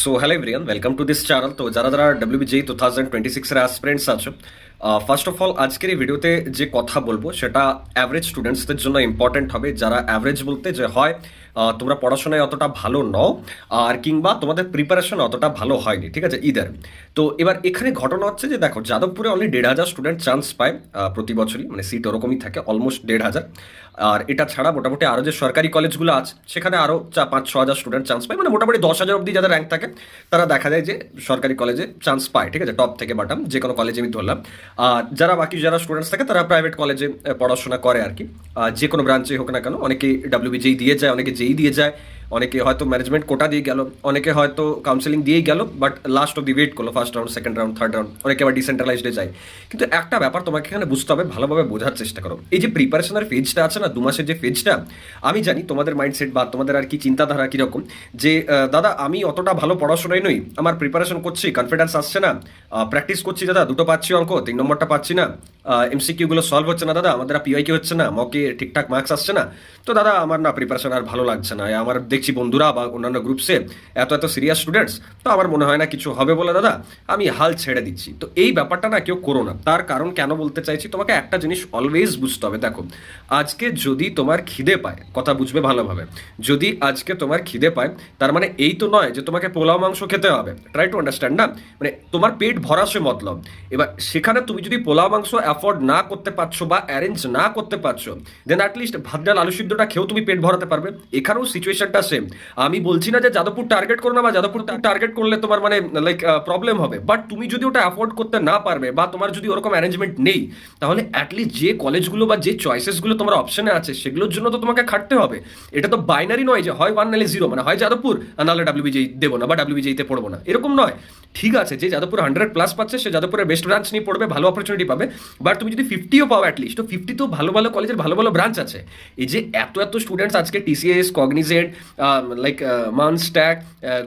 So hello everyone, welcome to this channel. তো যারা যারা ডব্লিউবিজেই 2026 এর অ্যাসপিরেন্টস আছো, ফার্স্ট অফ অল আজকের এই ভিডিওতে যে কথা বলবো সেটা অ্যাভারেজ স্টুডেন্টসদের জন্য ইম্পর্টেন্ট হবে। যারা অ্যাভারেজ বলতে যে হয় তোমরা পড়াশোনায় অতটা ভালো নও আর কিংবা তোমাদের প্রিপারেশন অতটা ভালো হয়নি, ঠিক আছে, ইদার। তো এবার এখানে ঘটনা হচ্ছে যে দেখো, যাদবপুরে অনলি 1,500 স্টুডেন্ট চান্স পায় প্রতি বছরই, মানে সিট ওরকমই থাকে অলমোস্ট 1,500। আর এটা ছাড়া মোটামুটি আরও যে সরকারি কলেজগুলো আছে সেখানে আরও 5-6 হাজার স্টুডেন্ট চান্স পায়, মানে মোটামুটি 10,000 অব্দি যাদের র্যাঙ্ক থাকে তারা দেখা যায় যে সরকারি কলেজে চান্স পায়, ঠিক আছে, টপ থেকে বাটাম যে কোনো কলেজে আমি ধরলাম। আর যারা বাকি যারা স্টুডেন্টস থাকে তারা প্রাইভেট কলেজে পড়াশোনা করে আর কি, যে কোনো ব্রাঞ্চে হোক না কেন। অনেকে ডাব্লিউবিজেই দিয়ে যায়, অনেকে যেই দিয়ে যায়, অনেকে হয়তো ম্যানেজমেন্ট কোটা দিয়ে গেল, অনেকে হয়তো কাউন্সেলিং দিয়েই গেল, বাট লাস্ট অব্দি ওয়েট করলো first round, second round, third round, অনেকে আবার ডিসেন্ট্রালাইজডে যায়। কিন্তু একটা ব্যাপার তোমাকে এখানে বুঝতে হবে, ভালোভাবে বোঝার চেষ্টা করো। এই যে প্রিপারেশনের ফেজটা আছে না, 2 মাসের যে ফেজটা, আমি জানি তোমাদের মাইন্ডসেট বা তোমাদের আর কি চিন্তাধারা কীরকম, যে দাদা আমি অতটা ভালো পড়াশোনায় নই, আমার প্রিপারেশন করছি, কনফিডেন্স আসছে না, প্র্যাকটিস করছি দাদা, 2টো পাচ্ছি অঙ্ক, 3 নম্বরটা পাচ্ছি না, এমসিকিউগুলো সলভ হচ্ছে না দাদা, আমাদের পিওয়াইকে হচ্ছে না, মকে ঠিকঠাক মার্কস আসছে না, তো দাদা আমার না প্রিপারেশন আর ভালো লাগছে না, আমার দেখছি বন্ধুরা বা অন্যান্য গ্রুপসে এত এত সিরিয়াস স্টুডেন্টস, তো আমার মনে হয় না কিছু হবে বলে দাদা আমি হাল ছেড়ে দিচ্ছি। তো এই ব্যাপারটা না কেউ করো না। তার কারণ কেন বলতে চাইছি, তোমাকে একটা জিনিস অলওয়েজ বুঝতে হবে। দেখো, আজকে যদি তোমার খিদে পায়, কথা বুঝবে ভালোভাবে, যদি আজকে তোমার খিদে পায় তার মানে এই তো নয় যে তোমাকে পোলাও মাংস খেতে হবে। ট্রাই টু আন্ডারস্ট্যান্ড না, মানে তোমার পেট ভরা সে মতলব। এবার সেখানে তুমি যদি পোলাও মাংস অ্যাফোর্ড না করতে পারছো বা অ্যারেঞ্জ না করতে পারছো, দেন অ্যাটলিস্ট ভাত ডাল আলু সিদ্ধটা খেয়েও তুমি পেট ভরাতে পারবে। এখানেও সিচুয়েশনটা সেম। আমি বলছি না যে যাদবপুর টার্গেট করো না, বা যাদবপুর টার্গেট করলে তোমার মানে লাইক প্রবলেম হবে, বাট তুমি যদি ওটা অ্যাফোর্ড করতে না পারবে বা তোমার যদি ওরকম অ্যারেঞ্জমেন্ট নেই, তাহলে অ্যাটলিস্ট যে কলেজগুলো বা যে চয়েসেসগুলো তোমার অপশনে আছে সেগুলোর জন্য তো তোমাকে খাটতে হবে। এটা তো বাইনারি নয় যে হয় 1 নাহলে 0, মানে হয় যাদবপুর আর নাহলে ডাব্লিউবিজেই দেবো না বা ডাব্লিউবিজেইতে পড়বো না, এরকম নয়। ঠিক আছে, যে যাদবপুর 100+ পাচ্ছে সে যাদবপুরের বেস্ট ব্রাঞ্চ নিয়ে পড়বে, ভালো অপরচুনিটি পাবে। বাট তুমি যদি 50ও পাও অ্যাটলিস্ট, তো 50 তো ভালো ভালো কলেজের ভালো ভালো ব্রাঞ্চ আছে। এই যে এত এত স্টুডেন্টস আজকে টিসিএস, কগনিজেন্ট, লাইক মানস্ট্যাক,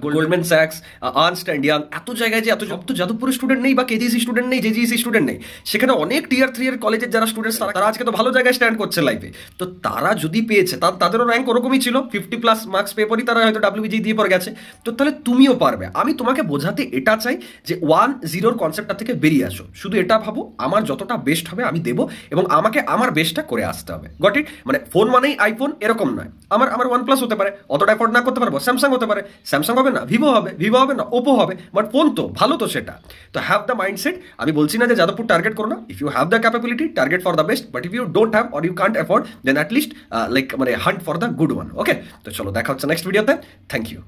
গোল্ডম্যান স্যাক্স, আর্নস্ট অ্যান্ড ইয়াং, এত জায়গায় যে এত তো যাদবপুরের স্টুডেন্ট নেই বা কেজিসি স্টুডেন্ট নেই, জেজিসি স্টুডেন্ট নেই, সেখানে অনেক টিয়ার 3 এর কলেজের যারা স্টুডেন্টস তারা আজকে তো ভালো জায়গায় স্ট্যান্ড করছে লাইফে। তো তারা যদি পেয়েছে, তাদেরও র্যাঙ্ক ওরকমই ছিল, 50+ মার্কস পেয়ে পরই তারা হয়তো ডাব্লিউবিজি দিয়ে পড়ে গেছে। তো তাহলে তুমিও পারবে। আমি তোমাকে বোঝাতে এটা চাই যে 1-0 কনসেপ্টটা থেকে বেরিয়ে আসো। শুধু এটা ভাবো, আমার যতটা বেস্ট হবে আমি দেবো এবং আমাকে আমার বেস্টটা করে আসতে হবে। Got it? মানে ফোন মানেই আইফোন এরকম নয়। আমার OnePlus হতে পারে, অতটা অ্যাফোর্ড না করতে পারবো, স্যামসাং হতে পারে, স্যামসাং হবে না, ভিভো হবে, ভিভো হবে না, ওপো হবে, বাট ফোন তো ভালো, তো সেটা তো হ্যাভ দ্য মাইন্ডসেট। আমি বলছি না যে যাদবপুর টার্গেট করো না। If you have the capability, target for the best, but if you don't have or you can't afford, then at least like মানে hunt for the good one. Okay, তো চলো দেখা হচ্ছে নেক্সট ভিডিওতে। Thank you.